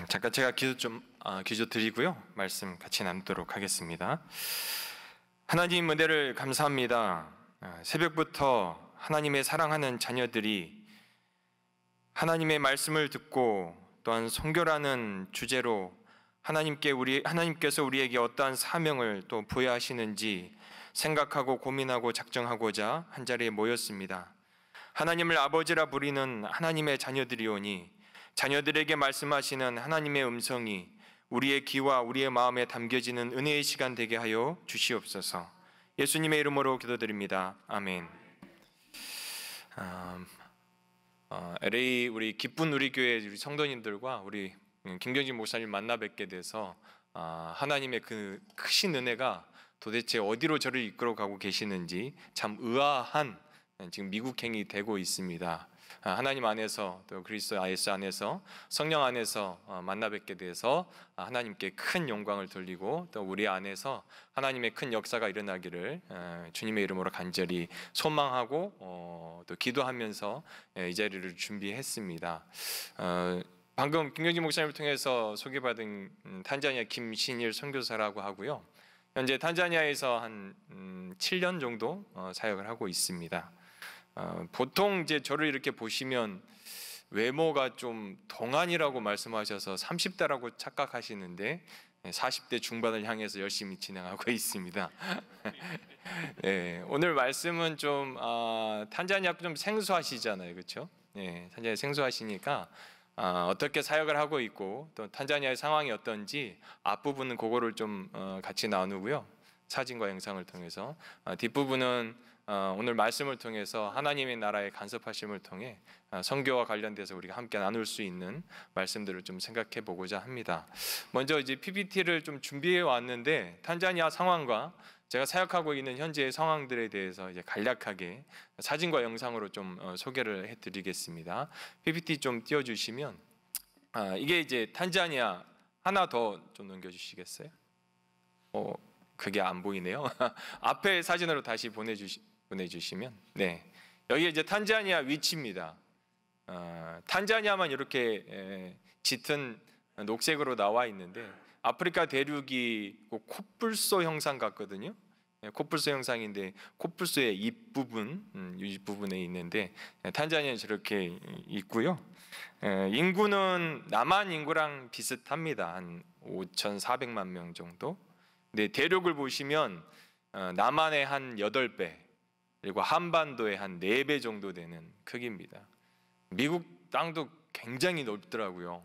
잠깐 제가 기도 드리고요. 말씀 같이 나누도록 하겠습니다. 하나님 은혜를 감사합니다. 새벽부터 하나님의 사랑하는 자녀들이 하나님의 말씀을 듣고 또한 선교라는 주제로 하나님께서 우리에게 어떠한 사명을 또 부여하시는지 생각하고 고민하고 작정하고자 한자리에 모였습니다. 하나님을 아버지라 부리는 하나님의 자녀들이오니 자녀들에게 말씀하시는 하나님의 음성이 우리의 귀와 우리의 마음에 담겨지는 은혜의 시간 되게 하여 주시옵소서. 예수님의 이름으로 기도드립니다. 아멘. LA 우리 기쁜 우리 교회 우리 성도님들과 우리 김경진 목사님 만나 뵙게 돼서 하나님의 그 크신 은혜가 도대체 어디로 저를 이끌어 가고 계시는지 참 의아한 지금 미국행이 되고 있습니다. 하나님 안에서 또 그리스도 예수 안에서 성령 안에서 만나 뵙게 돼서 하나님께 큰 영광을 돌리고 또 우리 안에서 하나님의 큰 역사가 일어나기를 주님의 이름으로 간절히 소망하고 또 기도하면서 이 자리를 준비했습니다. 방금 김경진 목사님을 통해서 소개받은 탄자니아 김신일 선교사라고 하고요. 현재 탄자니아에서 한 7년 정도 사역을 하고 있습니다. 보통 이제 저를 이렇게 보시면 외모가 좀 동안이라고 말씀하셔서 30대라고 착각하시는데 40대 중반을 향해서 열심히 진행하고 있습니다. 네, 오늘 말씀은 좀 탄자니아 좀 생소하시잖아요, 그렇죠? 네, 탄자니아 생소하시니까 어떻게 사역을 하고 있고 또 탄자니아의 상황이 어떤지 앞부분은 그거를 좀 같이 나누고요. 사진과 영상을 통해서 뒷부분은 오늘 말씀을 통해서 하나님의 나라의 간섭하심을 통해 선교와 관련돼서 우리가 함께 나눌 수 있는 말씀들을 좀 생각해 보고자 합니다. 먼저 이제 PPT를 좀 준비해 왔는데 탄자니아 상황과 제가 사역하고 있는 현재의 상황들에 대해서 이제 간략하게 사진과 영상으로 좀 소개를 해드리겠습니다. PPT 좀 띄워주시면 이게 이제 탄자니아 하나 더 좀 넘겨주시겠어요? 그게 안 보이네요. 앞에 사진으로 다시 보내주시면 네, 여기 이제 탄자니아 위치입니다. 탄자니아만 이렇게 짙은 녹색으로 나와 있는데 아프리카 대륙이 코뿔소 형상 같거든요. 코뿔소 형상인데 코뿔소의 윗부분에 있는데 탄자니아는 저렇게 있고요. 인구는 남한 인구랑 비슷합니다. 한 5,400만 명 정도. 네, 대륙을 보시면 남한의 한 8배 그리고 한반도의 한 4배 정도 되는 크기입니다. 미국 땅도 굉장히 넓더라고요.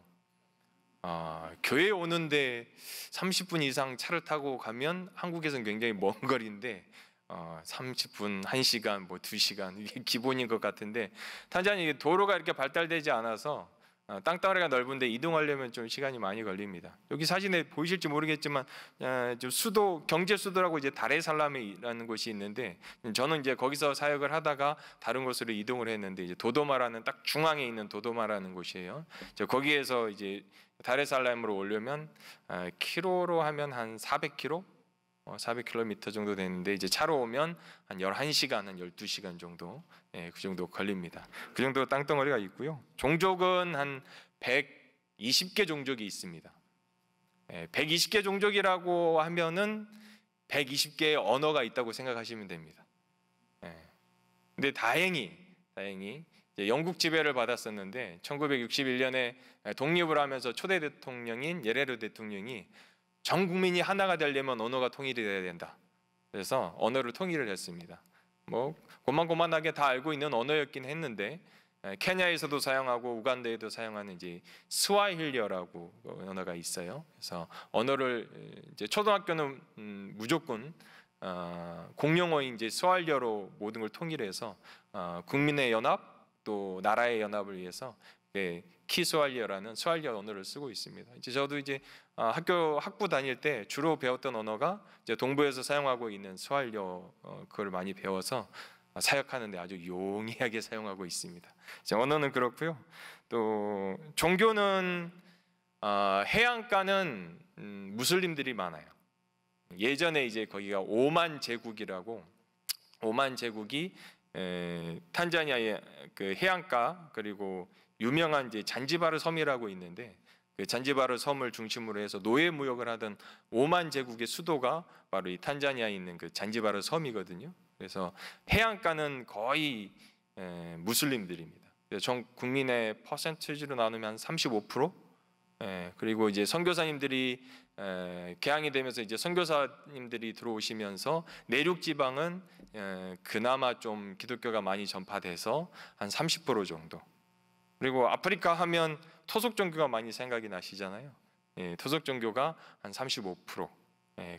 교회 오는데 30분 이상 차를 타고 가면 한국에서는 굉장히 먼 거리인데 30분, 1시간, 2시간 이게 기본인 것 같은데 탄자니아 도로가 이렇게 발달되지 않아서 땅덩어리가 넓은데 이동하려면 좀 시간이 많이 걸립니다. 여기 사진에 보이실지 모르겠지만 경제 수도라고 이제 다레살람이라는 곳이 있는데 저는 이제 거기서 사역을 하다가 다른 곳으로 이동을 했는데 이제 도도마라는 딱 중앙에 있는 도도마라는 곳이에요. 거기에서 이제 다레살람으로 오려면 키로로 하면 한 400km 400km 정도 되는데 이제 차로 오면 한 11시간, 한 12시간 정도 그 정도 걸립니다. 그 정도 땅덩어리가 있고요. 종족은 한 120개 종족이 있습니다. 120개 종족이라고 하면은 120개의 언어가 있다고 생각하시면 됩니다. 근데 다행히 영국 지배를 받았었는데 1961년에 독립을 하면서 초대 대통령인 예레르 대통령이 전 국민이 하나가 되려면 언어가 통일이 돼야 된다. 그래서 언어를 통일을 했습니다. 고만고만하게 다 알고 있는 언어였긴 했는데 케냐에서도 사용하고 우간다에도 사용하는 이제 스와힐리어라고 언어가 있어요. 그래서 언어를 이제 초등학교는 무조건 공용어인 이제 스와힐리어로 모든 걸 통일해서 국민의 연합 또 나라의 연합을 위해서 키스왈리어라는 스왈리어 언어를 쓰고 있습니다. 이제 저도 이제 학부 다닐 때 주로 배웠던 언어가 이제 동부에서 사용하고 있는 스왈리어 그걸 많이 배워서 사역하는데 아주 용이하게 사용하고 있습니다. 언어는 그렇고요. 또 종교는 해안가는 무슬림들이 많아요. 예전에 이제 거기가 오만 제국이라고 오만 제국이 탄자니아의 그 해안가 그리고 유명한 이제 잔지바르 섬이라고 있는데 그 잔지바르 섬을 중심으로 해서 노예 무역을 하던 오만 제국의 수도가 바로 이 탄자니아에 있는 그 잔지바르 섬이거든요. 그래서 해안가는 거의 무슬림들입니다. 전 국민의 퍼센티지로 나누면 한 35%. 그리고 이제 선교사님들이 개항이 되면서 이제 선교사님들이 들어오시면서 내륙 지방은 그나마 좀 기독교가 많이 전파돼서 한 30% 정도. 그리고 아프리카 하면 토속 종교가 많이 생각이 나시잖아요. 토속 종교가 한 35%.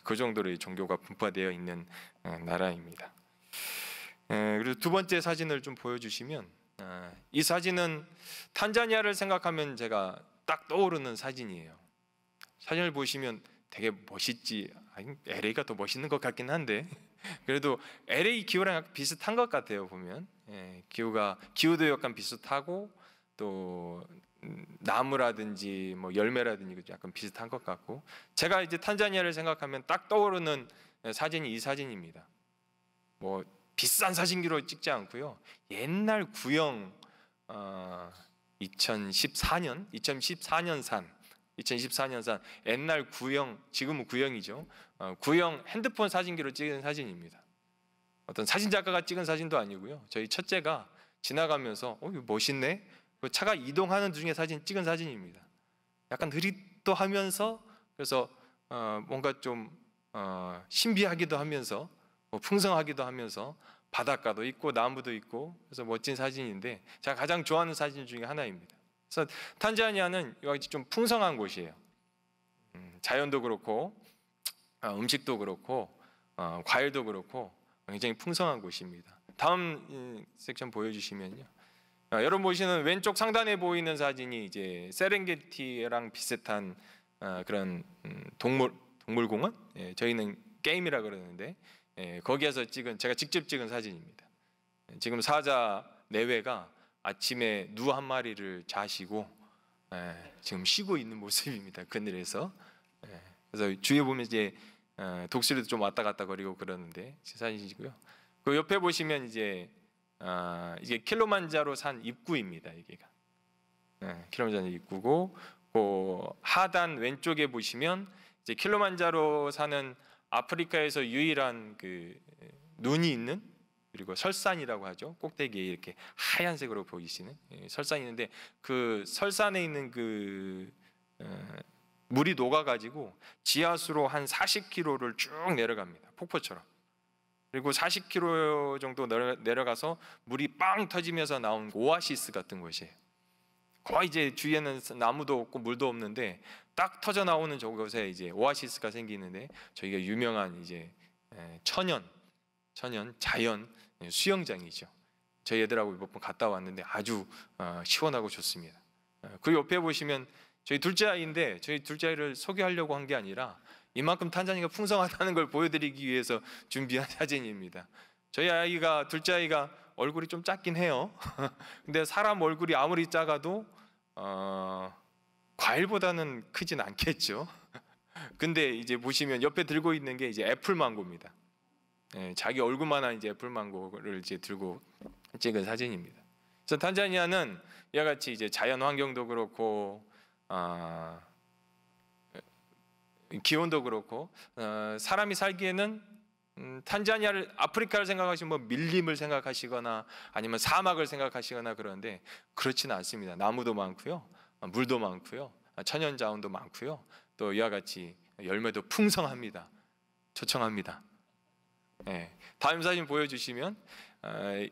그 정도로 종교가 분포되어 있는 나라입니다. 그리고 두 번째 사진을 좀 보여주시면, 이 사진은 탄자니아를 생각하면 제가 딱 떠오르는 사진이에요. 사진을 보시면 되게 멋있지. LA가 더 멋있는 것 같긴 한데 그래도 LA 기후랑 약간 비슷한 것 같아요. 보면 기후도 약간 비슷하고 또 나무라든지 뭐 열매라든지 약간 비슷한 것 같고, 제가 이제 탄자니아를 생각하면 딱 떠오르는 사진이 이 사진입니다. 뭐 비싼 사진기로 찍지 않고요. 옛날 구형 2014년산 옛날 구형, 지금은 구형이죠. 구형 핸드폰 사진기로 찍은 사진입니다. 어떤 사진 작가가 찍은 사진도 아니고요. 저희 첫째가 지나가면서 이거 멋있네. 차가 이동하는 중에 찍은 사진입니다. 약간 느릿도 하면서, 그래서 뭔가 좀 신비하기도 하면서 풍성하기도 하면서 바닷가도 있고 나무도 있고, 그래서 멋진 사진인데 제가 가장 좋아하는 사진 중에 하나입니다. 그래서 탄자니아는 이와 같이 좀 풍성한 곳이에요. 자연도 그렇고 음식도 그렇고 과일도 그렇고 굉장히 풍성한 곳입니다. 다음 섹션 보여주시면요. 여러분 보시는 왼쪽 상단에 보이는 사진이 이제 세렝게티랑 비슷한 그런 동물공원? 저희는 게임이라 그러는데 거기에서 제가 직접 찍은 사진입니다. 지금 사자 내외가 아침에 누 한 마리를 자시고 지금 쉬고 있는 모습입니다. 그늘에서. 그래서 주위에 보면 이제 독수리도 좀 왔다 갔다 거리고 그러는데 제 사진이고요. 그 옆에 보시면 이게 킬리만자로 산 입구입니다. 여기가 킬리만자로 입구고, 그 하단 왼쪽에 보시면 이제 킬리만자로 사는 아프리카에서 유일한 그 눈이 있는, 그리고 설산이라고 하죠. 꼭대기에 이렇게 하얀색으로 보이시는 설산이 있는데, 그 설산에 있는 그 물이 녹아가지고 지하수로 한 40km를 쭉 내려갑니다. 폭포처럼. 그리고 40km 정도 내려가서 물이 빵 터지면서 나온 오아시스 같은 곳이에요. 거의 이제 주위에는 나무도 없고 물도 없는데 딱 터져 나오는 저곳에 이제 오아시스가 생기는데, 저희가 유명한 이제 천연 자연 수영장이죠. 저희 애들하고 몇 번 갔다 왔는데 아주 시원하고 좋습니다. 그 옆에 보시면 저희 둘째 아이인데, 저희 둘째 아이를 소개하려고 한 게 아니라 이만큼 탄자니아가 풍성하다는 걸 보여드리기 위해서 준비한 사진입니다. 저희 둘째 아이가 얼굴이 좀 작긴 해요. 근데 사람 얼굴이 아무리 작아도 과일보다는 크진 않겠죠. 근데 이제 보시면 옆에 들고 있는 게 이제 애플망고입니다. 자기 얼굴만한 이제 애플망고를 이제 들고 찍은 사진입니다. 그래서 탄자니아는 이와 같이 이제 자연 환경도 그렇고 기온도 그렇고 사람이 살기에는 아프리카를 생각하시면 뭐 밀림을 생각하시거나 아니면 사막을 생각하시거나 그런데 그렇지는 않습니다. 나무도 많고요, 물도 많고요, 천연 자원도 많고요, 또 이와 같이 열매도 풍성합니다. 초청합니다. 다음 사진 보여주시면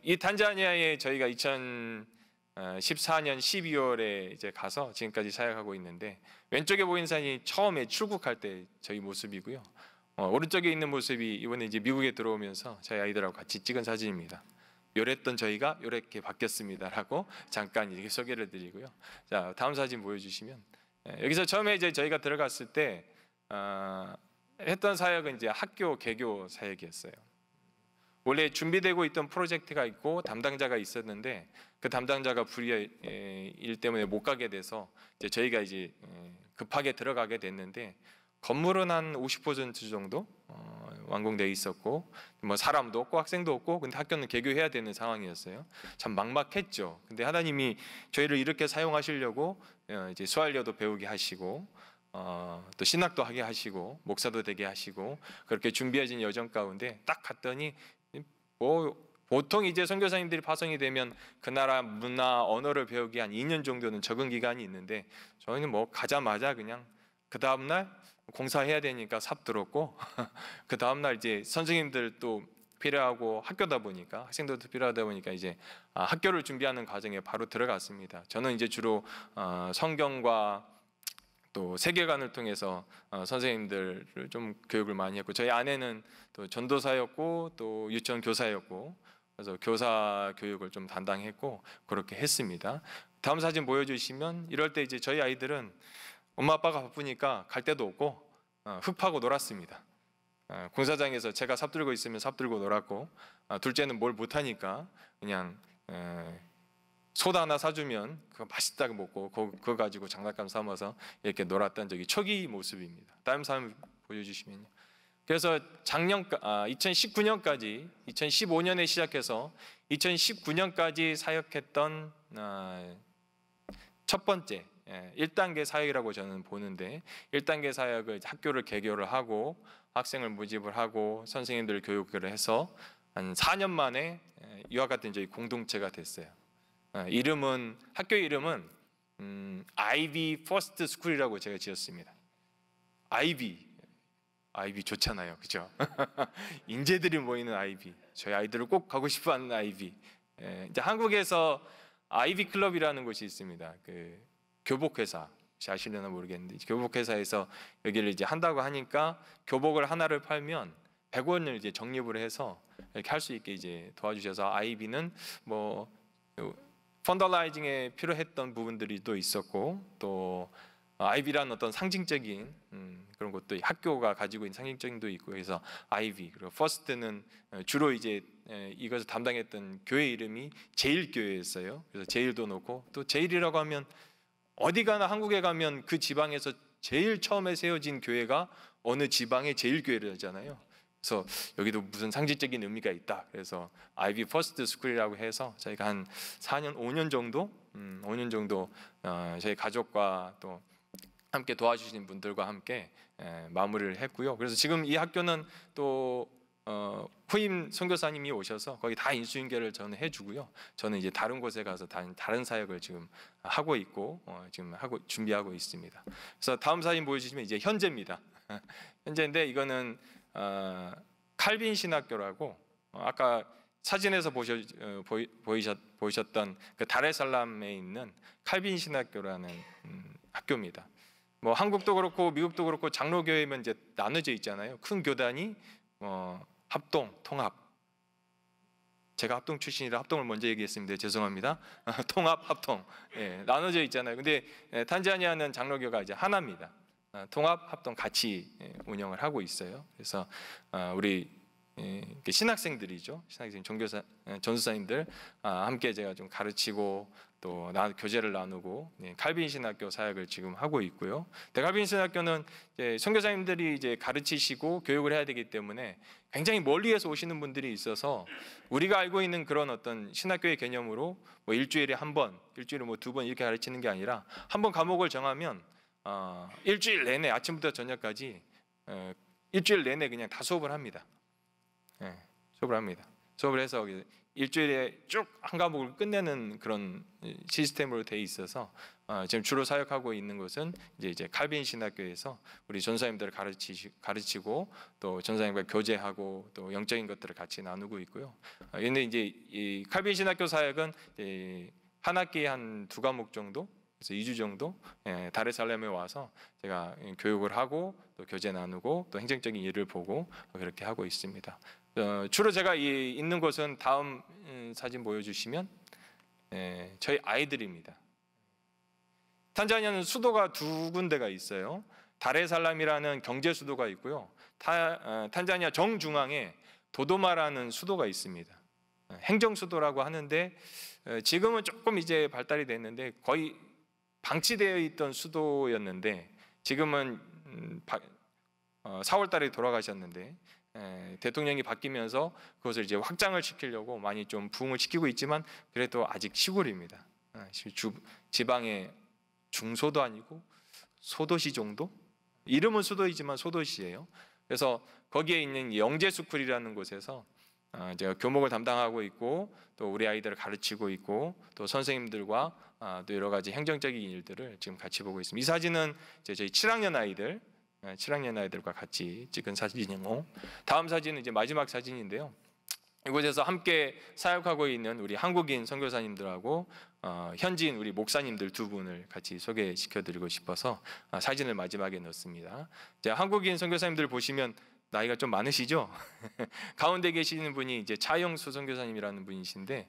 이 탄자니아에 저희가 2014년 12월에 이제 가서 지금까지 사역하고 있는데, 왼쪽에 보이는 사진이 처음에 출국할 때 저희 모습이고요. 오른쪽에 있는 모습이 이번에 이제 미국에 들어오면서 저희 아이들하고 같이 찍은 사진입니다. 요랬던 저희가 요렇게 바뀌었습니다라고 잠깐 이렇게 소개를 드리고요. 자, 다음 사진 보여주시면 여기서 처음에 이제 저희가 들어갔을 때 했던 사역은 이제 학교 개교 사역이었어요. 원래 준비되고 있던 프로젝트가 있고 담당자가 있었는데 그 담당자가 불의의 일 때문에 못 가게 돼서 이제 저희가 이제 급하게 들어가게 됐는데, 건물은 한 50% 정도 완공되어 있었고, 뭐 사람도 없고 학생도 없고, 근데 학교는 개교해야 되는 상황이었어요. 참 막막했죠. 근데 하나님이 저희를 이렇게 사용하시려고 이제 수할려도 배우게 하시고, 또 신학도 하게 하시고, 목사도 되게 하시고, 그렇게 준비해진 여정 가운데 딱 갔더니 뭐 보통 이제 선교사님들이 파송이 되면 그 나라 문화 언어를 배우기 한 2년 정도는 적응 기간이 있는데, 저희는 뭐 가자마자 그냥 그 다음 날 공사해야 되니까 삽 들었고 그 다음 날 이제 선생님들도 필요하고 학교다 보니까 학생들도 필요하다 보니까 이제 학교를 준비하는 과정에 바로 들어갔습니다. 저는 이제 주로 성경과 또 세계관을 통해서 선생님들을 좀 교육을 많이 했고, 저희 아내는 또 전도사였고 또 유치원 교사였고, 그래서 교사 교육을 좀 담당했고 그렇게 했습니다. 다음 사진 보여주시면, 이럴 때 이제 저희 아이들은 엄마 아빠가 바쁘니까 갈 데도 없고 흙 파고 놀았습니다. 공사장에서 제가 삽 들고 있으면 삽 들고 놀았고, 둘째는 뭘 못하니까 그냥 소다 하나 사주면 그거 맛있다고 먹고 그거 가지고 장난감 삼아서 이렇게 놀았던 적이 초기 모습입니다. 다음 사진 보여주시면요. 그래서 2019년까지 2015년에 시작해서 2019년까지 사역했던 첫 번째 1단계 사역이라고 저는 보는데, 1단계 사역을 학교를 개교를 하고 학생을 모집을 하고 선생님들 교육을 해서 한 4년 만에 이와 같은 저희 공동체가 됐어요. 학교 이름은 IB 퍼스트 스쿨이라고 제가 지었습니다. IB 좋잖아요, 그죠? 인재들이 모이는 IB, 저희 아이들을 꼭 가고 싶어하는 IB. 이제 한국에서 IB 클럽이라는 곳이 있습니다. 그 교복회사, 혹시 아시려나 모르겠는데, 교복회사에서 여기를 이제 한다고 하니까 교복을 하나를 팔면 100원을 이제 적립을 해서 이렇게 할 수 있게 이제 도와주셔서, IB는 뭐 펀더라이징에 필요했던 부분들이 또 있었고, 또 IB라는 어떤 상징적인 그런 것도 학교가 가지고 있는 상징적인도 있고, 그래서 IB, 그리고 퍼스트는 주로 이제 이것을 담당했던 교회 이름이 제일교회였어요. 그래서 제일도 넣고, 또 제일이라고 하면 어디 가나 한국에 가면 그 지방에서 제일 처음에 세워진 교회가 어느 지방의 제일교회라잖아요. 그래서 여기도 무슨 상징적인 의미가 있다. 그래서 IB 퍼스트 스쿨이라고 해서 저희가 한 4년, 5년 정도 저희 가족과 또 함께 도와주신 분들과 함께 마무리를 했고요. 그래서 지금 이 학교는 또 후임 선교사님이 오셔서 거기 다 인수인계를 저는 해주고요. 저는 이제 다른 곳에 가서 다른 사역을 지금 하고 있고 지금 준비하고 있습니다. 그래서 다음 사진 보여주시면 이제 현재입니다. 현재인데, 이거는 칼빈 신학교라고 아까 사진에서 보이셨던 그 다레살람에 있는 칼빈 신학교라는 학교입니다. 뭐 한국도 그렇고 미국도 그렇고 장로교회면 이제 나눠져 있잖아요. 큰 교단이 합동, 통합. 제가 합동 출신이라 합동을 먼저 얘기했습니다. 죄송합니다. 통합, 합동. 나눠져 있잖아요. 근데 탄자니아는 장로교가 이제 하나입니다. 통합, 합동 같이 운영을 하고 있어요. 그래서 우리 신학생들이죠. 신학생 전수사님들 함께 제가 좀 가르치고 또 교제를 나누고 칼빈 신학교 사역을 지금 하고 있고요. 칼빈 신학교는 선교사님들이 이제 가르치시고 교육을 해야 되기 때문에 굉장히 멀리에서 오시는 분들이 있어서, 우리가 알고 있는 그런 어떤 신학교의 개념으로 뭐 일주일에 한 번, 일주일에 뭐 2번 이렇게 가르치는 게 아니라, 한 번 과목을 정하면 일주일 내내 아침부터 저녁까지 일주일 내내 그냥 다 수업을 합니다. 수업을 합니다. 수업을 해서 일주일에 쭉 한 과목을 끝내는 그런 시스템으로 돼 있어서 지금 주로 사역하고 있는 곳은 이제 칼빈 신학교에서 우리 전사님들을 가르치고 또 전사님과 교제하고 또 영적인 것들을 같이 나누고 있고요. 근데 이제 이 칼빈 신학교 사역은 한 학기에 한 2과목 정도, 그래서 2주 정도 다레살렘에 와서 제가 교육을 하고 또 교제 나누고 또 행정적인 일을 보고 그렇게 하고 있습니다. 주로 제가 있는 곳은 다음 사진 보여주시면 저희 아이들입니다. 탄자니아는 수도가 2군데가 있어요. 다레살람이라는 경제 수도가 있고요. 탄자니아 정중앙에 도도마라는 수도가 있습니다. 행정 수도라고 하는데 지금은 조금 이제 발달이 됐는데 거의 방치되어 있던 수도였는데 지금은 4월 달에 돌아가셨는데 대통령이 바뀌면서 그것을 이제 확장을 시키려고 많이 좀 부흥을 시키고 있지만 그래도 아직 시골입니다. 지방의 중소도 아니고 소도시 정도? 이름은 수도이지만 소도시예요. 그래서 거기에 있는 영재스쿨이라는 곳에서 제가 교목을 담당하고 있고 또 우리 아이들을 가르치고 있고 또 선생님들과 또 여러 가지 행정적인 일들을 지금 같이 보고 있습니다. 이 사진은 이제 저희 7학년 아이들과 같이 찍은 사진이고, 다음 사진은 이제 마지막 사진인데요. 이곳에서 함께 사역하고 있는 우리 한국인 선교사님들하고 현지인 우리 목사님들 두 분을 같이 소개시켜드리고 싶어서 사진을 마지막에 넣습니다. 이제 한국인 선교사님들 보시면 나이가 좀 많으시죠? 가운데 계시는 분이 이제 차영수 선교사님이라는 분이신데,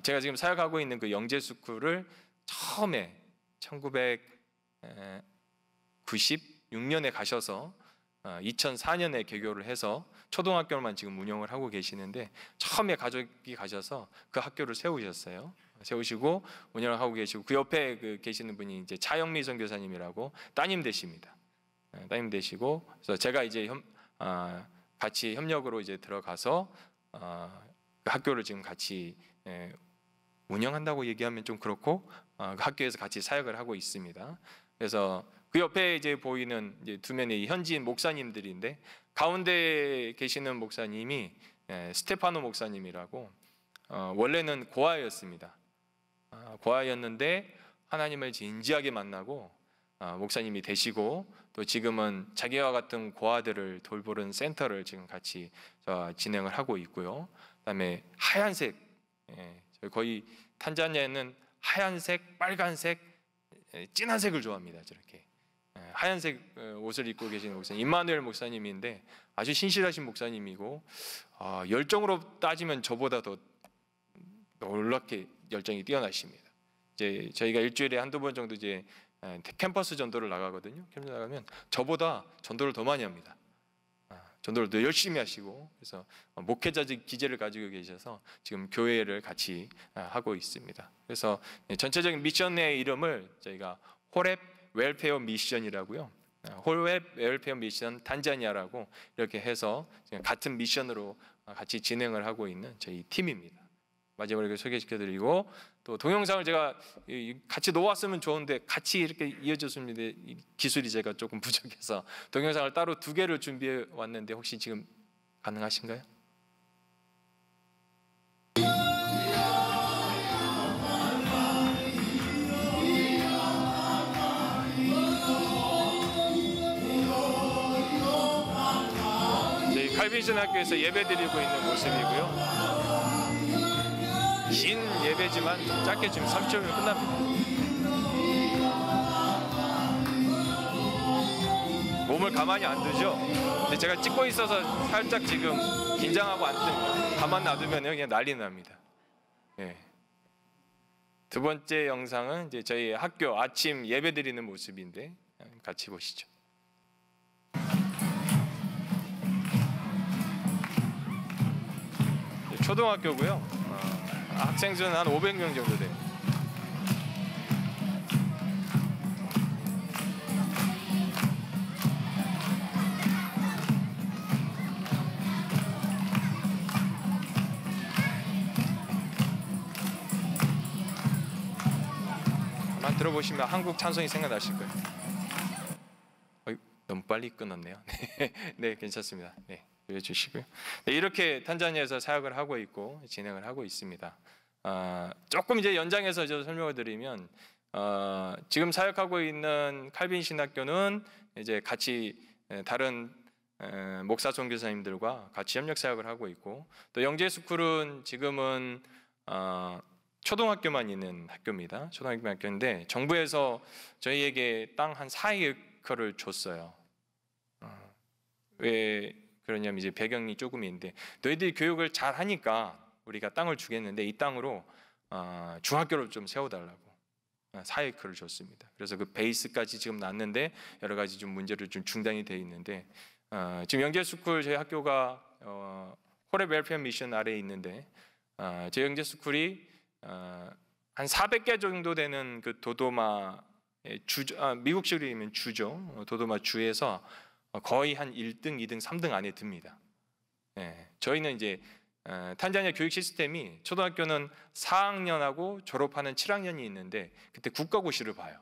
제가 지금 사역하고 있는 그 영재스쿨을 처음에 1996년에 가셔서 2004년에 개교를 해서 초등학교만 지금 운영을 하고 계시는데, 처음에 가족이 가셔서 그 학교를 세우시고 운영을 하고 계시고, 그 옆에 계시는 분이 이제 차영미 선교사님이라고 따님 되십니다. 따님 되시고, 그래서 제가 이제 같이 협력으로 이제 들어가서 그 학교를 지금 같이 운영한다고 얘기하면 좀 그렇고 그 학교에서 같이 사역을 하고 있습니다. 그래서 그 옆에 이제 보이는 이제 두 명의 현지인 목사님들인데, 가운데 계시는 목사님이 스테파노 목사님이라고 원래는 고아였습니다. 고아였는데 하나님을 진지하게 만나고 목사님이 되시고, 또 지금은 자기와 같은 고아들을 돌보는 센터를 지금 같이 진행을 하고 있고요. 그다음에 하얀색, 거의 탄자니아에는 하얀색, 빨간색, 진한색을 좋아합니다. 저렇게 하얀색 옷을 입고 계시는 목사님, 임마누엘 목사님인데 아주 신실하신 목사님이고, 열정으로 따지면 저보다 더 놀랍게 열정이 뛰어나십니다. 이제 저희가 일주일에 한두 번 정도 이제 캠퍼스 전도를 나가거든요. 캠퍼스 나가면 저보다 전도를 더 많이 합니다. 전도를 더 열심히 하시고, 그래서 목회자적 기제를 가지고 계셔서 지금 교회를 같이 하고 있습니다. 그래서 전체적인 미션의 이름을 저희가 호렙 웰페어 미션이라고요. 호렙 웰페어 미션 탄자니아라고 이렇게 해서 같은 미션으로 같이 진행을 하고 있는 저희 팀입니다. 마지막으로 소개시켜드리고, 또 동영상을 제가 같이 놓았으면 좋은데 같이 이렇게 이어졌습니다. 기술이 제가 조금 부족해서 동영상을 따로 2개를 준비해 왔는데 혹시 지금 가능하신가요? 저희 칼빈슨 학교에서 예배드리고 있는 모습이고요. 긴 예배지만 좀 짧게 지금 30초면 끝납니다. 몸을 가만히 안 두죠. 근데 제가 찍고 있어서 살짝 지금 긴장하고 가만 놔두면 그냥 난리 납니다. 네. 두 번째 영상은 이제 저희 학교 아침 예배 드리는 모습인데 같이 보시죠. 초등학교고요. 학생 수는 한 500명 정도 돼요. 아마 들어보시면 한국 찬송이 생각나실 거예요. 너무 빨리 끊었네요. 네, 괜찮습니다. 네. 주시고요. 네, 이렇게 탄자니아에서 사역을 하고 있고 진행을 하고 있습니다. 조금 이제 연장해서 설명을 드리면, 지금 사역하고 있는 칼빈 신학교는 이제 같이 다른 목사 선교사님들과 같이 협력 사역을 하고 있고, 또 영재스쿨은 지금은 초등학교만 있는 학교입니다. 초등학교 학교인데 정부에서 저희에게 땅 한 4에이커를 줬어요. 왜 그러냐면 이제 배경이 조금 있는데, 너희들이 교육을 잘 하니까 우리가 땅을 주겠는데 이 땅으로 중학교를 좀 세워달라고 4에이커를 줬습니다. 그래서 그 베이스까지 지금 났는데 여러 가지 좀 문제로 좀 중단이 되어 있는데, 지금 영재스쿨 저희 학교가 호렙 웰페어 미션 아래에 있는데, 저희 영재스쿨이 한 400개 정도 되는 그 도도마 주, 미국식으로 이면 주죠. 도도마 주에서 거의 한 1등, 2등, 3등 안에 듭니다. 예, 저희는 이제 탄자니아 교육 시스템이 초등학교는 4학년하고 졸업하는 7학년이 있는데 그때 국가고시를 봐요.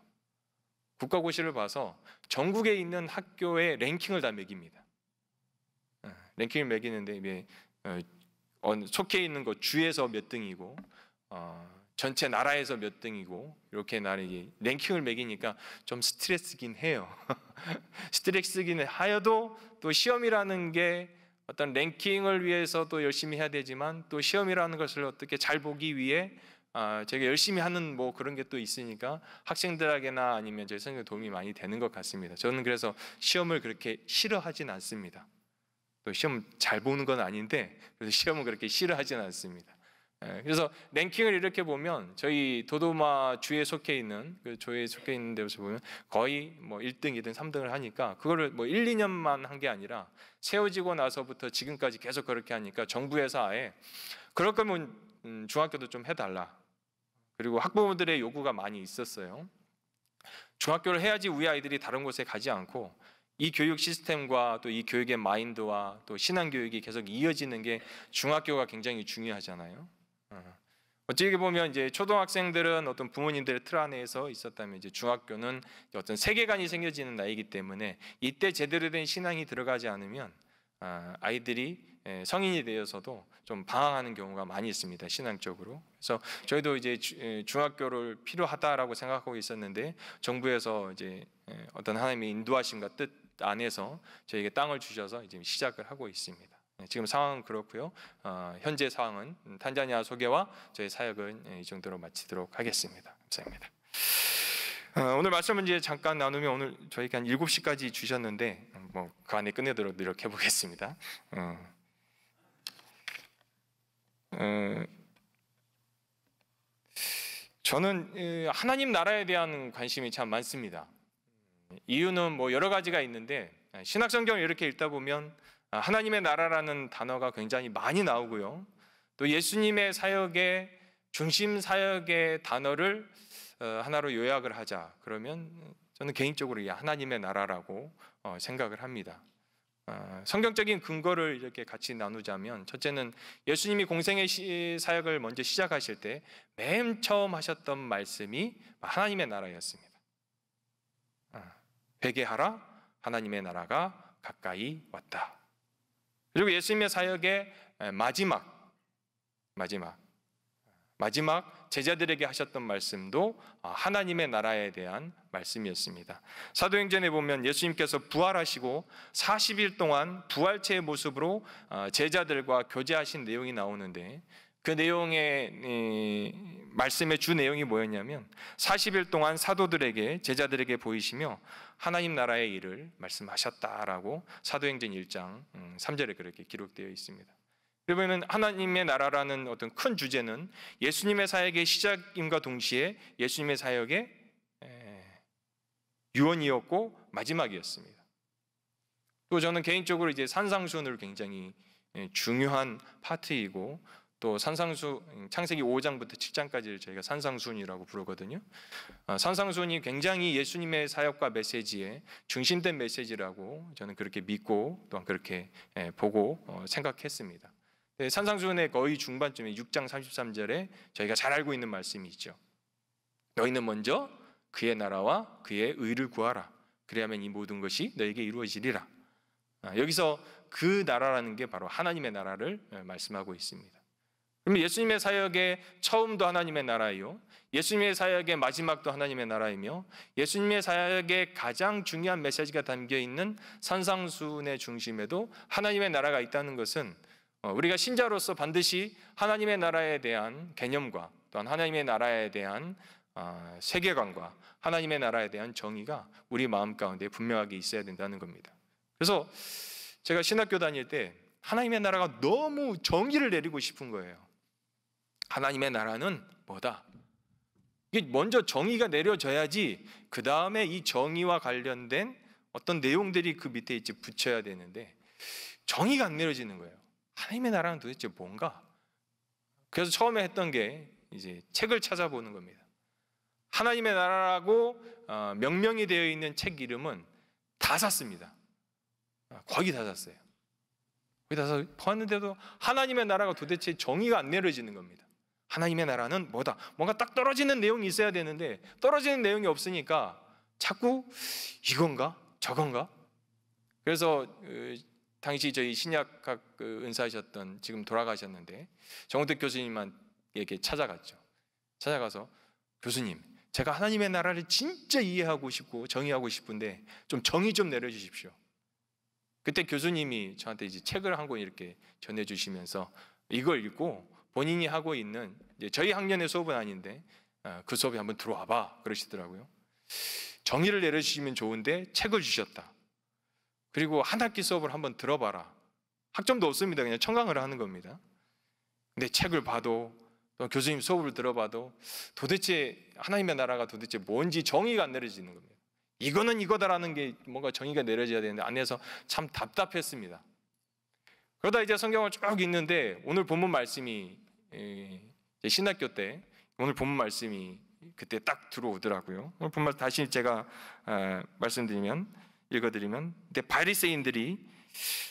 국가고시를 봐서 전국에 있는 학교의 랭킹을 다 매깁니다. 랭킹을 매기는데 속해 있는 거 주에서 몇 등이고 전체 나라에서 몇 등이고 이렇게 나는 랭킹을 매기니까 좀 스트레스긴 해요. 스트레스긴 하여도 또 시험이라는 게 어떤 랭킹을 위해서 또 열심히 해야 되지만 또 시험이라는 것을 어떻게 잘 보기 위해 제가 열심히 하는 뭐 그런 게 또 있으니까 학생들에게나 아니면 저희 선생님 도움이 많이 되는 것 같습니다. 저는 그래서 시험을 그렇게 싫어하진 않습니다. 또 시험 잘 보는 건 아닌데 그래서 시험은 그렇게 싫어하진 않습니다. 그래서 랭킹을 이렇게 보면 저희 도도마 주에 속해 있는 그 조에 속해 있는 데서 보면 거의 뭐 1등, 2등, 3등을 하니까 그거를 뭐 1, 2년만 한 게 아니라 세워지고 나서부터 지금까지 계속 그렇게 하니까 정부에서 아예 그럴 거면 중학교도 좀 해달라. 그리고 학부모들의 요구가 많이 있었어요. 중학교를 해야지 우리 아이들이 다른 곳에 가지 않고 이 교육 시스템과 또 이 교육의 마인드와 또 신앙 교육이 계속 이어지는 게 중학교가 굉장히 중요하잖아요. 어찌게 보면 이제 초등학생들은 어떤 부모님들의 틀 안에서 있었다면 이제 중학교는 어떤 세계관이 생겨지는 나이기 때문에 이때 제대로 된 신앙이 들어가지 않으면 아이들이 성인이 되어서도 좀 방황하는 경우가 많이 있습니다. 신앙적으로. 그래서 저희도 이제 중학교를 필요하다라고 생각하고 있었는데 정부에서 이제 어떤 하나님의 인도하심과 뜻 안에서 저에게 땅을 주셔서 이제 시작을 하고 있습니다. 지금 상황은 그렇고요. 현재 상황은 탄자니아 소개와 저희 사역은 이 정도로 마치도록 하겠습니다. 감사합니다. 오늘 말씀은 이제 잠깐 나누면 오늘 저희가 한 7시까지 주셨는데 뭐 그 안에 끝내도록 노력해 보겠습니다. 저는 하나님 나라에 대한 관심이 참 많습니다. 이유는 뭐 여러 가지가 있는데 신약 성경을 이렇게 읽다 보면 하나님의 나라라는 단어가 굉장히 많이 나오고요. 또 예수님의 사역의 중심 사역의 단어를 하나로 요약을 하자. 그러면 저는 개인적으로 하나님의 나라라고 생각을 합니다. 성경적인 근거를 이렇게 같이 나누자면 첫째는 예수님이 공생의 사역을 먼저 시작하실 때 맨 처음 하셨던 말씀이 하나님의 나라였습니다. 회개하라, 하나님의 나라가 가까이 왔다. 그리고 예수님의 사역의 마지막 제자들에게 하셨던 말씀도 하나님의 나라에 대한 말씀이었습니다. 사도행전에 보면 예수님께서 부활하시고 40일 동안 부활체의 모습으로 제자들과 교제하신 내용이 나오는데 그 내용의 말씀의 주 내용이 뭐였냐면 40일 동안 사도들에게 제자들에게 보이시며 하나님 나라의 일을 말씀하셨다라고 사도행전 1장 3절에 그렇게 기록되어 있습니다. 그러면 하나님의 나라라는 어떤 큰 주제는 예수님의 사역의 시작임과 동시에 예수님의 사역의 유언이었고 마지막이었습니다. 또 저는 개인적으로 이제 산상수훈을 굉장히 중요한 파트이고 또 창세기 5장부터 7장까지를 저희가 산상수훈이라고 부르거든요. 산상수훈이 굉장히 예수님의 사역과 메시지의 중심된 메시지라고 저는 그렇게 믿고 또한 그렇게 보고 생각했습니다. 산상수훈의 거의 중반쯤에 6장 33절에 저희가 잘 알고 있는 말씀이 있죠. 너희는 먼저 그의 나라와 그의 의를 구하라. 그리하면 이 모든 것이 너에게 이루어지리라. 여기서 그 나라라는 게 바로 하나님의 나라를 말씀하고 있습니다. 그럼 예수님의 사역의 처음도 하나님의 나라이요, 예수님의 사역의 마지막도 하나님의 나라이며 예수님의 사역의 가장 중요한 메시지가 담겨있는 산상수훈의 중심에도 하나님의 나라가 있다는 것은 우리가 신자로서 반드시 하나님의 나라에 대한 개념과 또한 하나님의 나라에 대한 세계관과 하나님의 나라에 대한 정의가 우리 마음 가운데 분명하게 있어야 된다는 겁니다. 그래서 제가 신학교 다닐 때 하나님의 나라가 너무 정의를 내리고 싶은 거예요. 하나님의 나라는 뭐다? 이게 먼저 정의가 내려져야지 그 다음에 이 정의와 관련된 어떤 내용들이 그 밑에 이제 붙여야 되는데 정의가 안 내려지는 거예요. 하나님의 나라는 도대체 뭔가? 그래서 처음에 했던 게 이제 책을 찾아보는 겁니다. 하나님의 나라라고 명명이 되어 있는 책 이름은 다 샀습니다. 거의 다 잤어요. 거의 다 자서 봤는데도 하나님의 나라가 도대체 정의가 안 내려지는 겁니다. 하나님의 나라는 뭐다? 뭔가 딱 떨어지는 내용이 있어야 되는데 떨어지는 내용이 없으니까 자꾸 이건가? 저건가? 그래서 당시 저희 신약학 은사하셨던, 지금 돌아가셨는데 정우택 교수님에게 찾아갔죠. 찾아가서 교수님, 제가 하나님의 나라를 진짜 이해하고 싶고 정의하고 싶은데 좀 정의 좀 내려주십시오. 그때 교수님이 저한테 이제 책을 한 권 이렇게 전해주시면서 이걸 읽고 본인이 하고 있는, 이제 저희 학년의 수업은 아닌데 그 수업에 한번 들어와봐 그러시더라고요. 정의를 내려주시면 좋은데 책을 주셨다. 그리고 한 학기 수업을 한번 들어봐라. 학점도 없습니다. 그냥 청강을 하는 겁니다. 근데 책을 봐도 또 교수님 수업을 들어봐도 도대체 하나님의 나라가 도대체 뭔지 정의가 안 내려지는 겁니다. 이거는 이거다라는 게 뭔가 정의가 내려져야 되는데 안에서 참 답답했습니다. 그러다 이제 성경을 쭉 읽는데 오늘 본문 말씀이 신학교 때 오늘 본문 말씀이 그때 딱 들어오더라고요. 오늘 본문 다시 제가 읽어드리면, 근데 바리새인들이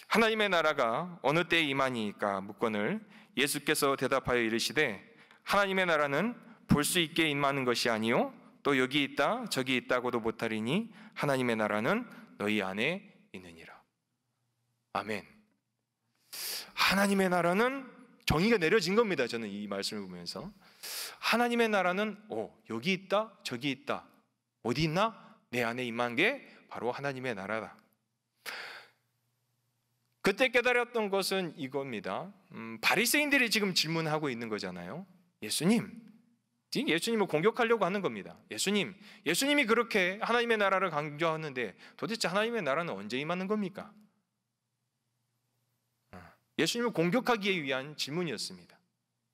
하나님의 나라가 어느 때에 임하니까 묻거늘 예수께서 대답하여 이르시되 하나님의 나라는 볼 수 있게 임하는 것이 아니요 또 여기 있다 저기 있다고도 못하리니 하나님의 나라는 너희 안에 있느니라. 아멘. 하나님의 나라는 정의가 내려진 겁니다. 저는 이 말씀을 보면서 하나님의 나라는 여기 있다 저기 있다, 어디 있나? 내 안에 임한 게 바로 하나님의 나라다. 그때 깨달았던 것은 이겁니다. 바리새인들이 지금 질문하고 있는 거잖아요. 예수님을 공격하려고 하는 겁니다. 예수님이 그렇게 하나님의 나라를 강조하는데 도대체 하나님의 나라는 언제 임하는 겁니까? 예수님을 공격하기 위한 질문이었습니다.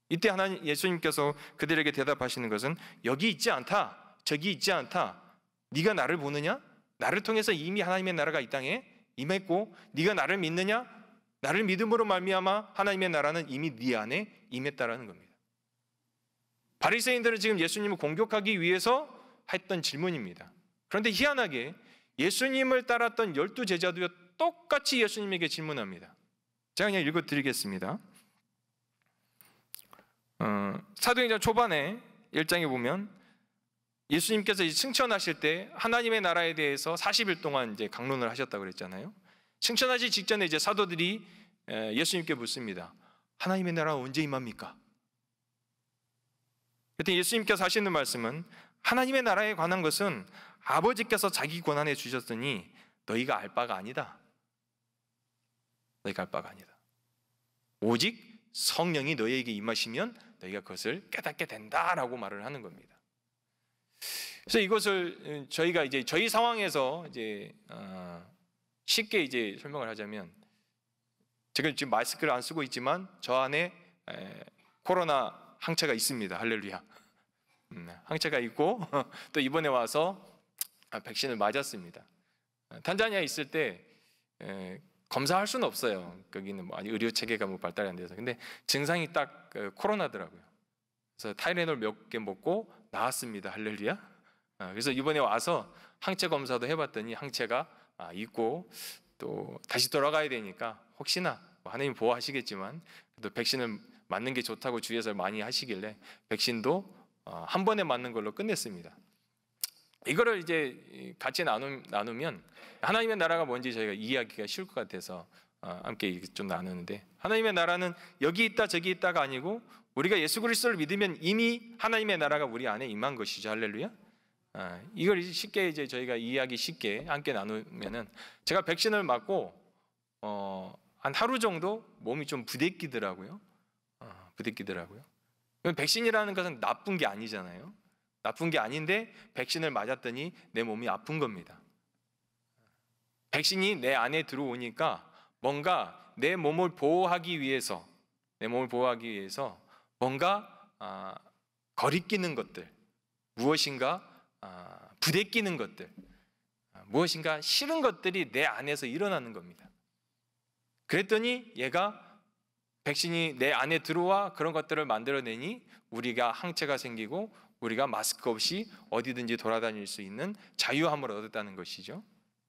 이때 예수님께서 그들에게 대답하시는 것은 여기 있지 않다, 저기 있지 않다. 네가 나를 보느냐? 나를 통해서 이미 하나님의 나라가 이 땅에 임했고 네가 나를 믿느냐? 나를 믿음으로 말미암아 하나님의 나라는 이미 네 안에 임했다라는 겁니다. 바리새인들은 지금 예수님을 공격하기 위해서 했던 질문입니다. 그런데 희한하게 예수님을 따랐던 12제자도 똑같이 예수님에게 질문합니다. 제가 그냥 읽어드리겠습니다. 사도행전 초반에 1장에 보면 예수님께서 승천하실 때 하나님의 나라에 대해서 40일 동안 이제 강론을 하셨다고 그랬잖아요. 승천하기 직전에 이제 사도들이 예수님께 묻습니다. 하나님의 나라는 언제 임합니까? 그때 예수님께서 하시는 말씀은 하나님의 나라에 관한 것은 아버지께서 자기 권한에 주셨으니 너희가 알 바가 아니다. 너희가 알 바가 아니다. 오직 성령이 너희에게 임하시면 너희가 그것을 깨닫게 된다라고 말을 하는 겁니다. 그래서 이것을 저희가 이제 저희 상황에서 이제 쉽게 이제 설명을 하자면, 제가 지금 마스크를 안 쓰고 있지만 저 안에 코로나 항체가 있습니다. 할렐루야. 항체가 있고 또 이번에 와서 백신을 맞았습니다. 탄자니아에 있을 때 검사할 수는 없어요. 거기는 뭐 의료 체계가 뭐 발달이 안 돼서. 근데 증상이 딱 코로나더라고요. 그래서 타이레놀 몇 개 먹고 나왔습니다. 할렐루야. 그래서 이번에 와서 항체 검사도 해봤더니 항체가 있고 또 다시 돌아가야 되니까 혹시나 하나님 보호하시겠지만 또 백신을 맞는 게 좋다고 주위에서 많이 하시길래 백신도 한 번에 맞는 걸로 끝냈습니다. 이거를 이제 같이 나누면 하나님의 나라가 뭔지 저희가 이해하기가 쉬울 것 같아서 함께 좀 나누는데, 하나님의 나라는 여기 있다 저기 있다가 아니고 우리가 예수 그리스도를 믿으면 이미 하나님의 나라가 우리 안에 임한 것이죠. 할렐루야. 이걸 쉽게 이제 저희가 이해하기 쉽게 함께 나누면은, 제가 백신을 맞고 한 하루 정도 몸이 좀 부대끼더라고요. 백신이라는 것은 나쁜 게 아니잖아요. 나쁜 게 아닌데 백신을 맞았더니 내 몸이 아픈 겁니다. 백신이 내 안에 들어오니까 뭔가 내 몸을 보호하기 위해서 뭔가 거리끼는 것들, 무엇인가 부대끼는 것들, 무엇인가 싫은 것들이 내 안에서 일어나는 겁니다. 그랬더니 얘가 백신이 내 안에 들어와 그런 것들을 만들어내니 우리가 항체가 생기고 우리가 마스크 없이 어디든지 돌아다닐 수 있는 자유함을 얻었다는 것이죠.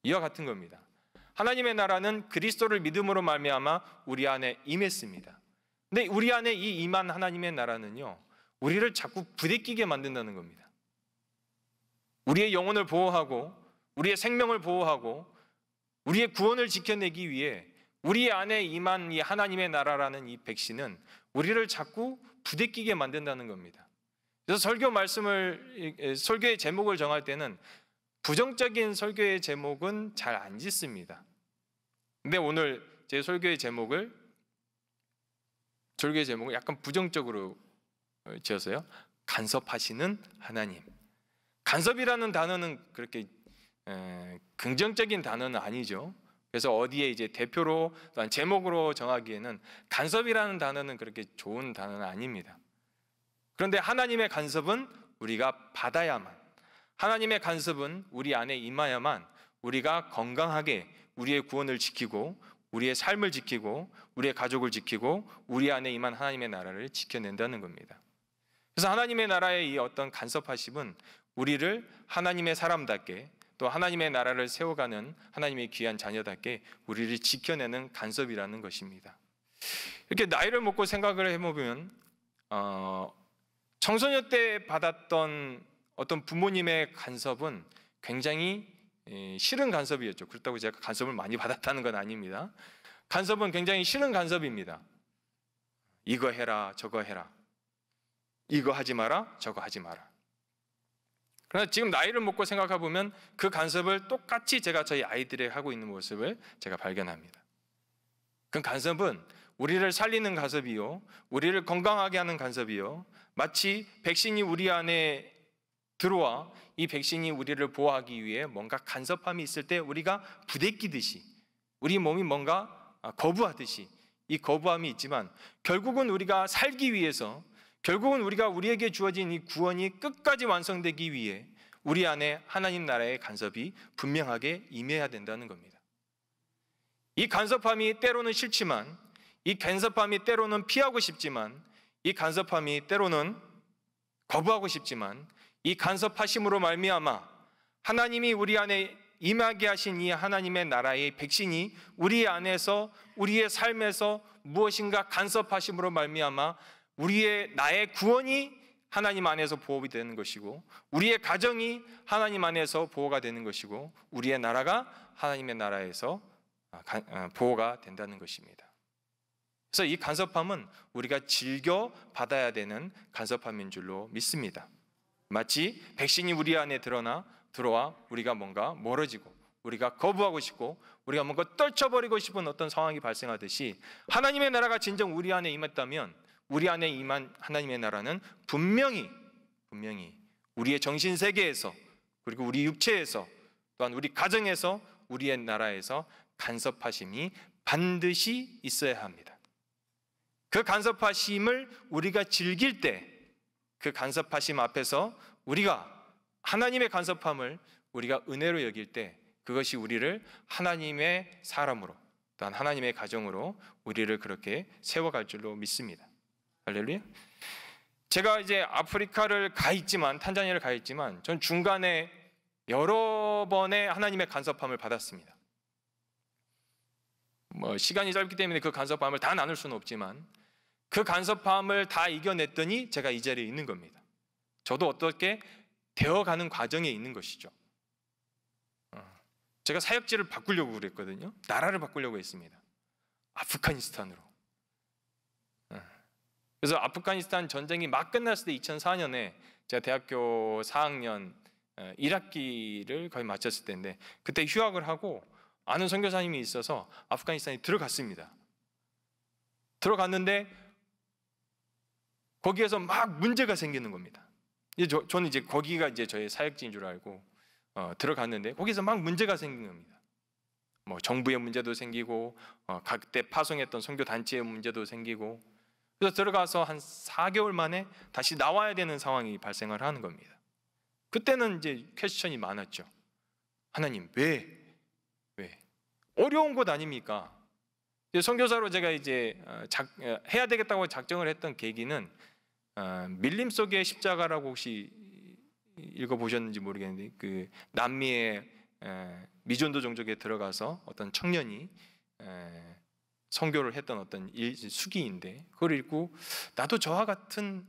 이와 같은 겁니다. 하나님의 나라는 그리스도를 믿음으로 말미암아 우리 안에 임했습니다. 근데 우리 안에 이 임한 하나님의 나라는요, 우리를 자꾸 부대끼게 만든다는 겁니다. 우리의 영혼을 보호하고 우리의 생명을 보호하고 우리의 구원을 지켜내기 위해 우리 안에 임한 이 하나님의 나라라는 이 백신은 우리를 자꾸 부대끼게 만든다는 겁니다. 그래서 설교의 제목을 정할 때는 부정적인 설교의 제목은 잘 안 짓습니다. 근데 오늘 제 설교의 제목을 약간 부정적으로 지었어요. 간섭하시는 하나님. 간섭이라는 단어는 그렇게 긍정적인 단어는 아니죠. 그래서 어디에 이제 대표로 또한 제목으로 정하기에는 간섭이라는 단어는 그렇게 좋은 단어는 아닙니다. 그런데 하나님의 간섭은 우리가 받아야만, 하나님의 간섭은 우리 안에 임하야만 우리가 건강하게 우리의 구원을 지키고 우리의 삶을 지키고 우리의 가족을 지키고 우리 안에 임한 하나님의 나라를 지켜낸다는 겁니다. 그래서 하나님의 나라의 이 어떤 간섭하심은 우리를 하나님의 사람답게 또 하나님의 나라를 세워가는 하나님의 귀한 자녀답게 우리를 지켜내는 간섭이라는 것입니다. 이렇게 나이를 먹고 생각을 해보면 청소년 때 받았던 어떤 부모님의 간섭은 굉장히 싫은 간섭이었죠. 그렇다고 제가 간섭을 많이 받았다는 건 아닙니다. 간섭은 굉장히 싫은 간섭입니다. 이거 해라, 저거 해라. 이거 하지 마라, 저거 하지 마라. 그러나 지금 나이를 먹고 생각해 보면 그 간섭을 똑같이 제가 저희 아이들에게 하고 있는 모습을 제가 발견합니다. 그 간섭은 우리를 살리는 간섭이요, 우리를 건강하게 하는 간섭이요, 마치 백신이 우리 안에 들어와 이 백신이 우리를 보호하기 위해 뭔가 간섭함이 있을 때 우리가 부대끼듯이 우리 몸이 뭔가 거부하듯이 이 거부함이 있지만 결국은 우리가 살기 위해서, 결국은 우리에게 주어진 이 구원이 끝까지 완성되기 위해 우리 안에 하나님 나라의 간섭이 분명하게 임해야 된다는 겁니다. 이 간섭함이 때로는 싫지만, 이 간섭함이 때로는 피하고 싶지만, 이 간섭함이 때로는 거부하고 싶지만, 이 간섭하심으로 말미암아 하나님이 우리 안에 임하게 하신 이 하나님의 나라의 백신이 우리 안에서 우리의 삶에서 무엇인가 간섭하심으로 말미암아 나의 구원이 하나님 안에서 보호가 되는 것이고 우리의 가정이 하나님 안에서 보호가 되는 것이고 우리의 나라가 하나님의 나라에서 보호가 된다는 것입니다. 그래서 이 간섭함은 우리가 즐겨 받아야 되는 간섭함인 줄로 믿습니다. 마치 백신이 우리 안에 들어와 우리가 뭔가 멀어지고 우리가 거부하고 싶고 우리가 뭔가 떨쳐버리고 싶은 어떤 상황이 발생하듯이 하나님의 나라가 진정 우리 안에 임했다면 우리 안에 임한 하나님의 나라는 분명히 우리의 정신세계에서 그리고 우리 육체에서 또한 우리 가정에서 우리의 나라에서 간섭하심이 반드시 있어야 합니다. 그 간섭하심을 우리가 즐길 때 그 간섭하심 앞에서 우리가 하나님의 간섭함을 우리가 은혜로 여길 때 그것이 우리를 하나님의 사람으로 또한 하나님의 가정으로 우리를 그렇게 세워갈 줄로 믿습니다. 할렐루야. 제가 이제 아프리카를 가 있지만 탄자니아를 가 있지만 전 중간에 여러 번의 하나님의 간섭함을 받았습니다. 시간이 짧기 때문에 그 간섭함을 다 나눌 수는 없지만 그 간섭함을 다 이겨냈더니 제가 이 자리에 있는 겁니다. 저도 어떻게 되어가는 과정에 있는 것이죠. 제가 사역지를 바꾸려고 그랬거든요. 나라를 바꾸려고 했습니다. 아프가니스탄으로. 그래서 아프가니스탄 전쟁이 막 끝났을 때 2004년에 제가 대학교 4학년 1학기를 거의 마쳤을 때인데 그때 휴학을 하고 아는 선교사님이 있어서 아프가니스탄에 들어갔습니다. 들어갔는데 거기에서 막 문제가 생기는 겁니다. 저는 이제 거기가 이제 저의 사역지인 줄 알고 들어갔는데 거기서 막 문제가 생긴 겁니다. 정부의 문제도 생기고 그때 파송했던 선교 단체의 문제도 생기고 그래서 들어가서 한 4개월 만에 다시 나와야 되는 상황이 발생을 하는 겁니다. 그때는 이제 퀘스천이 많았죠. 하나님 왜? 어려운 곳 아닙니까? 선교사로 제가 이제 해야 되겠다고 작정을 했던 계기는 밀림 속의 십자가라고 혹시 읽어보셨는지 모르겠는데 그 남미의 미전도 종족에 들어가서 어떤 청년이 선교를 했던 어떤 수기인데, 그걸 읽고 나도 저와 같은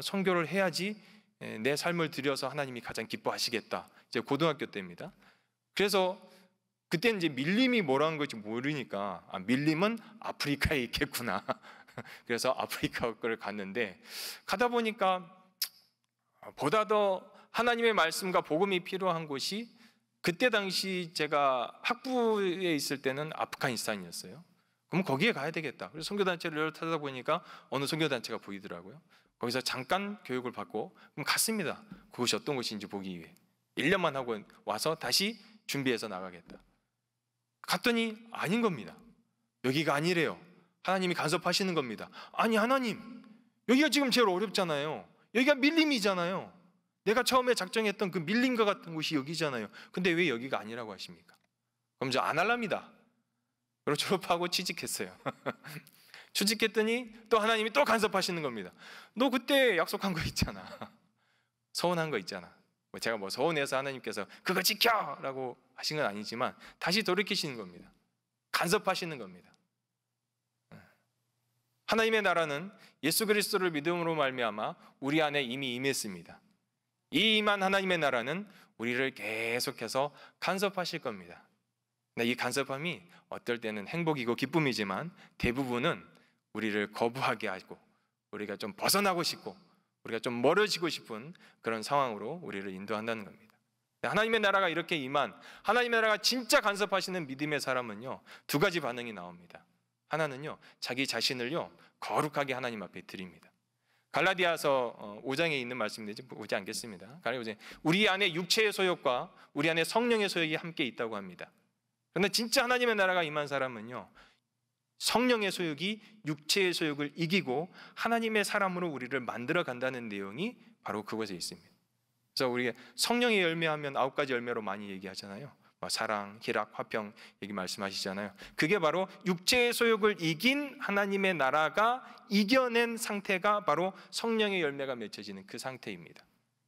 선교를 해야지 내 삶을 들여서 하나님이 가장 기뻐하시겠다. 이제 고등학교 때입니다. 그래서 그때는 이제 밀림이 뭐라는 건지 모르니까 밀림은 아프리카에 있겠구나. 그래서 아프리카를 갔는데, 가다 보니까 보다 더 하나님의 말씀과 복음이 필요한 곳이, 그때 당시 제가 학부에 있을 때는 아프가니스탄이었어요. 그럼 거기에 가야 되겠다. 그래서 선교단체를 여러 타다 보니까 어느 선교단체가 보이더라고요. 거기서 잠깐 교육을 받고 그럼 갔습니다. 그곳이 어떤 곳인지 보기 위해 1년만 하고 와서 다시 준비해서 나가겠다. 갔더니 아닌 겁니다. 여기가 아니래요. 하나님이 간섭하시는 겁니다. 아니 하나님, 여기가 지금 제일 어렵잖아요. 여기가 밀림이잖아요. 내가 처음에 작정했던 그 밀림과 같은 곳이 여기잖아요. 근데 왜 여기가 아니라고 하십니까? 그럼 저 안 할랍니다. 그리고 졸업하고 취직했어요. 취직했더니 또 하나님이 또 간섭하시는 겁니다. 너 그때 약속한 거 있잖아. 서운한 거 있잖아. 제가 뭐 서운해서 하나님께서 그거 지켜라고 하신 건 아니지만 다시 돌이키시는 겁니다. 간섭하시는 겁니다. 하나님의 나라는 예수 그리스도를 믿음으로 말미암아 우리 안에 이미 임했습니다. 이 임한 하나님의 나라는 우리를 계속해서 간섭하실 겁니다. 이 간섭함이 어떨 때는 행복이고 기쁨이지만 대부분은 우리를 거부하게 하고 우리가 좀 벗어나고 싶고 우리가 좀 멀어지고 싶은 그런 상황으로 우리를 인도한다는 겁니다. 하나님의 나라가 이렇게 임한, 하나님의 나라가 진짜 간섭하시는 믿음의 사람은요, 두 가지 반응이 나옵니다. 하나는요, 자기 자신을요 거룩하게 하나님 앞에 드립니다. 갈라디아서 5장에 있는 말씀인데 보지 않겠습니다. 우리 안에 육체의 소욕과 우리 안에 성령의 소욕이 함께 있다고 합니다. 그런데 진짜 하나님의 나라가 임한 사람은요, 성령의 소욕이 육체의 소욕을 이기고 하나님의 사람으로 우리를 만들어 간다는 내용이 바로 그것에 있습니다. 그래서 우리가 성령의 열매하면 9가지 열매로 많이 얘기하잖아요. 사랑, 희락, 화평 얘기 말씀하시잖아요. 그게 바로 육체의 소욕을 이긴 하나님의 나라가 이겨낸 상태가 바로 성령의 열매가 맺혀지는 그 상태입니다.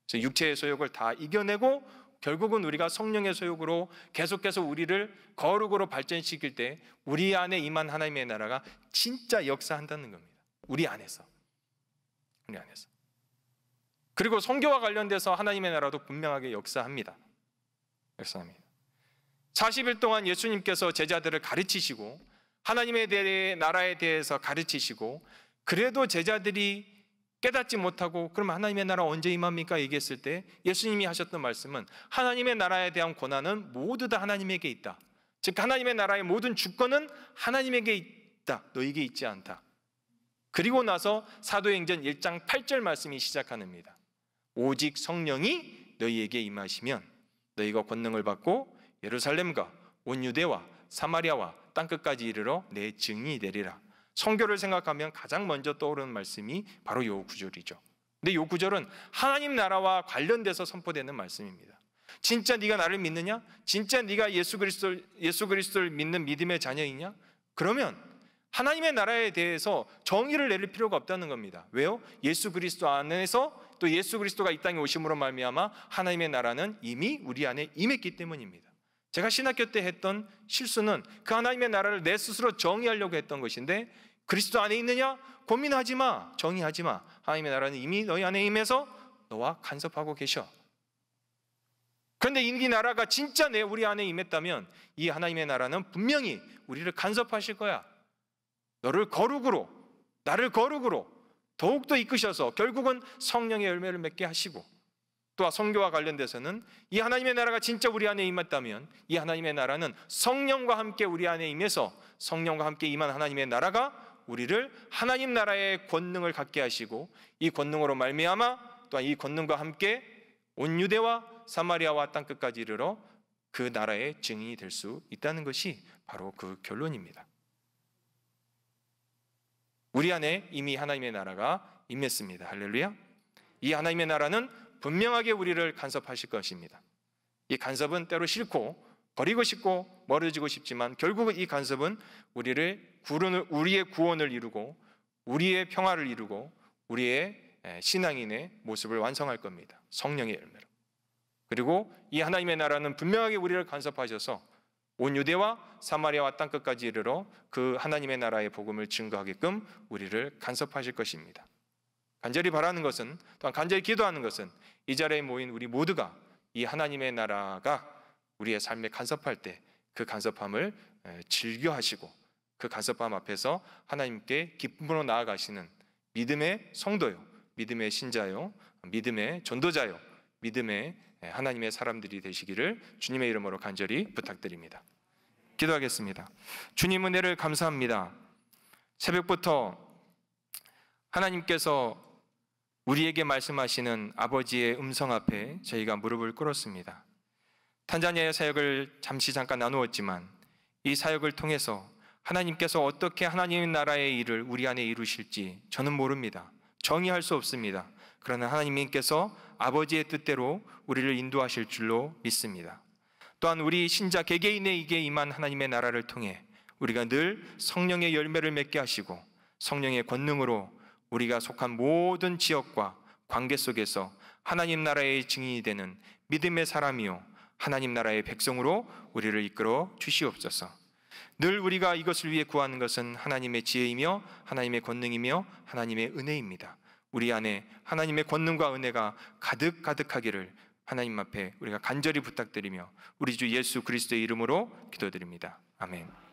그래서 육체의 소욕을 다 이겨내고 결국은 우리가 성령의 소욕으로 계속해서 우리를 거룩으로 발전시킬 때 우리 안에 임한 하나님의 나라가 진짜 역사한다는 겁니다. 우리 안에서. 그리고 선교와 관련돼서 하나님의 나라도 분명하게 역사합니다. 40일 동안 예수님께서 제자들을 가르치시고 하나님의 나라에 대해서 가르치시고, 그래도 제자들이 깨닫지 못하고 그럼 하나님의 나라 언제 임합니까? 얘기했을 때 예수님이 하셨던 말씀은 하나님의 나라에 대한 권한은 모두 다 하나님에게 있다. 즉 하나님의 나라의 모든 주권은 하나님에게 있다. 너에게 있지 않다. 그리고 나서 사도행전 1장 8절 말씀이 시작합니다. 오직 성령이 너희에게 임하시면 너희가 권능을 받고 예루살렘과 온 유대와 사마리아와 땅끝까지 이르러 내 증인이 되리라. 선교를 생각하면 가장 먼저 떠오르는 말씀이 바로 이 구절이죠. 근데 이 구절은 하나님 나라와 관련돼서 선포되는 말씀입니다. 진짜 네가 나를 믿느냐? 진짜 네가 예수 그리스도를 믿는 믿음의 자녀이냐? 그러면 하나님의 나라에 대해서 정의를 내릴 필요가 없다는 겁니다. 왜요? 예수 그리스도 안에서 또 예수 그리스도가 이 땅에 오심으로 말미암아 하나님의 나라는 이미 우리 안에 임했기 때문입니다. 제가 신학교 때 했던 실수는 그 하나님의 나라를 내 스스로 정의하려고 했던 것인데, 그리스도 안에 있느냐? 고민하지 마. 정의하지 마. 하나님의 나라는 이미 너희 안에 임해서 너와 간섭하고 계셔. 그런데 이 나라가 진짜 우리 안에 임했다면 이 하나님의 나라는 분명히 우리를 간섭하실 거야. 너를 거룩으로, 나를 거룩으로 더욱더 이끄셔서 결국은 성령의 열매를 맺게 하시고, 또 선교와 관련돼서는 이 하나님의 나라가 진짜 우리 안에 임했다면 이 하나님의 나라는 성령과 함께 우리 안에 임해서 성령과 함께 임한 하나님의 나라가 우리를 하나님 나라의 권능을 갖게 하시고, 이 권능으로 말미암아 또한 이 권능과 함께 온 유대와 사마리아와 땅끝까지 이르러 그 나라의 증인이 될 수 있다는 것이 바로 그 결론입니다. 우리 안에 이미 하나님의 나라가 임했습니다. 할렐루야. 이 하나님의 나라는 분명하게 우리를 간섭하실 것입니다. 이 간섭은 때로 싫고 버리고 싶고 멀어지고 싶지만 결국은 이 간섭은 우리의 구원을 이루고 우리의 평화를 이루고 우리의 신앙인의 모습을 완성할 겁니다. 성령의 열매로. 그리고 이 하나님의 나라는 분명하게 우리를 간섭하셔서 온 유대와 사마리아와 땅끝까지 이르러 그 하나님의 나라의 복음을 증거하게끔 우리를 간섭하실 것입니다. 간절히 바라는 것은, 또한 간절히 기도하는 것은 이 자리에 모인 우리 모두가 이 하나님의 나라가 우리의 삶에 간섭할 때 그 간섭함을 즐겨하시고 그 간섭함 앞에서 하나님께 기쁨으로 나아가시는 믿음의 성도요, 믿음의 신자요, 믿음의 전도자요, 믿음의 하나님의 사람들이 되시기를 주님의 이름으로 간절히 부탁드립니다. 기도하겠습니다. 주님 은혜를 감사합니다. 새벽부터 하나님께서 우리에게 말씀하시는 아버지의 음성 앞에 저희가 무릎을 꿇었습니다. 탄자니아의 사역을 잠깐 나누었지만 이 사역을 통해서 하나님께서 어떻게 하나님의 나라의 일을 우리 안에 이루실지 저는 모릅니다. 정의할 수 없습니다. 그러나 하나님께서 아버지의 뜻대로 우리를 인도하실 줄로 믿습니다. 또한 우리 신자 개개인에게 임한 하나님의 나라를 통해 우리가 늘 성령의 열매를 맺게 하시고 성령의 권능으로 우리가 속한 모든 지역과 관계 속에서 하나님 나라의 증인이 되는 믿음의 사람이요 하나님 나라의 백성으로 우리를 이끌어 주시옵소서. 늘 우리가 이것을 위해 구하는 것은 하나님의 지혜이며 하나님의 권능이며 하나님의 은혜입니다. 우리 안에 하나님의 권능과 은혜가 가득하기를 하나님 앞에 우리가 간절히 부탁드리며 우리 주 예수 그리스도의 이름으로 기도드립니다. 아멘.